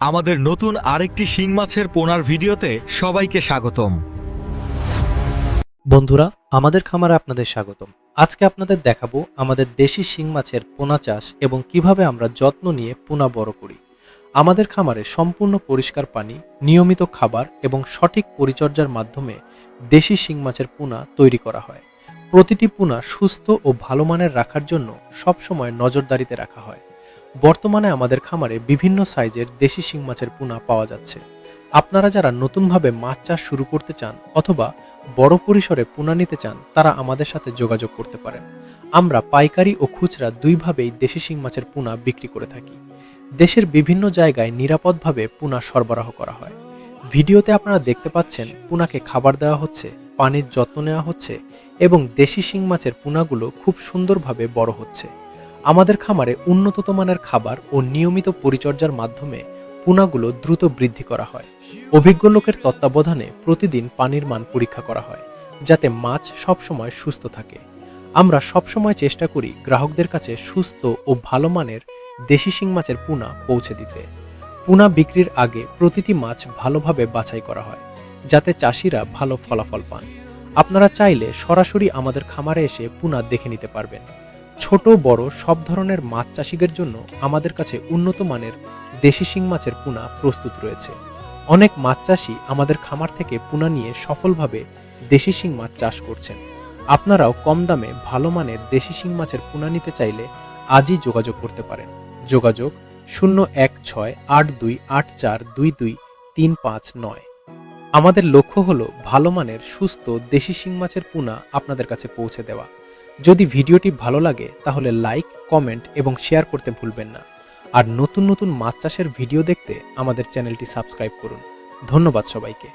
আমাদের নতুন আরেকটি শিং মাছের পোনার ভিডিওতে সবাইকে স্বাগতম। বন্ধুরা, আমাদের খামারে আপনাদের স্বাগতম। আজকে আপনাদের দেখাবো আমাদের দেশি শিং মাছের পোনা চাষ এবং কিভাবে আমরা যত্ন নিয়ে পোনা বড় করি। আমাদের খামারে সম্পূর্ণ পরিষ্কার পানি, নিয়মিত খাবার এবং সঠিক পরিচর্যার মাধ্যমে দেশি শিং মাছের পোনা তৈরি করা হয়। প্রতিটি পোনা সুস্থ ও ভালো মানের রাখার জন্য সবসময় নজরদারিতে রাখা হয়। বর্তমানে আমাদের খামারে বিভিন্ন সাইজের দেশি শিং মাছের পোনা পাওয়া যাচ্ছে। আপনারা যারা নতুনভাবে মাছ চাষ শুরু করতে চান অথবা বড় পরিসরে পোনা নিতে চান, তারা আমাদের সাথে যোগাযোগ করতে পারেন। আমরা পাইকারি ও খুচরা দুইভাবেই দেশি শিং মাছের পোনা বিক্রি করে থাকি। দেশের বিভিন্ন জায়গায় নিরাপদভাবে পোনা সরবরাহ করা হয়। ভিডিওতে আপনারা দেখতে পাচ্ছেন পোনাকে খাবার দেওয়া হচ্ছে, পানির যত্ন নেওয়া হচ্ছে এবং দেশি শিং মাছের পোনাগুলো খুব সুন্দরভাবে বড় হচ্ছে। আমাদের খামারে উন্নত মানের খাবার ও নিয়মিত পরিচর্যার মাধ্যমে পোনাগুলো দ্রুত বৃদ্ধি করা হয়। অভিজ্ঞ লোকের তত্ত্বাবধানে প্রতিদিন পানির মান পরীক্ষা করা হয়, যাতে মাছ সবসময় সুস্থ থাকে। আমরা সবসময় চেষ্টা করি গ্রাহকদের কাছে সুস্থ ও ভালো মানের দেশি শিং মাছের পোনা পৌঁছে দিতে। পোনা বিক্রির আগে প্রতিটি মাছ ভালোভাবে বাছাই করা হয়, যাতে চাষিরা ভালো ফলাফল পান। আপনারা চাইলে সরাসরি আমাদের খামারে এসে পোনা দেখে নিতে পারবেন। ছোট বড় সব ধরনের মাছ চাষিদের জন্য আমাদের কাছে উন্নত মানের দেশি শিং মাছের পোনা প্রস্তুত রয়েছে। অনেক মাছ চাষি আমাদের খামার থেকে পোনা নিয়ে সফলভাবে দেশি শিং মাছ চাষ করছেন। আপনারাও কম দামে ভালো মানের দেশি শিং মাছের পোনা নিতে চাইলে আজই যোগাযোগ করতে পারেন। যোগাযোগ 016828422359। আমাদের লক্ষ্য হলো ভালো মানের সুস্থ দেশি শিং মাছের পোনা আপনাদের কাছে পৌঁছে দেওয়া। যদি ভিডিওটি ভালো লাগে তাহলে লাইক, কমেন্ট এবং শেয়ার করতে ভুলবেন না। আর নতুন নতুন মাছ চাষের ভিডিও দেখতে আমাদের চ্যানেলটি সাবস্ক্রাইব করুন। ধন্যবাদ সবাইকে।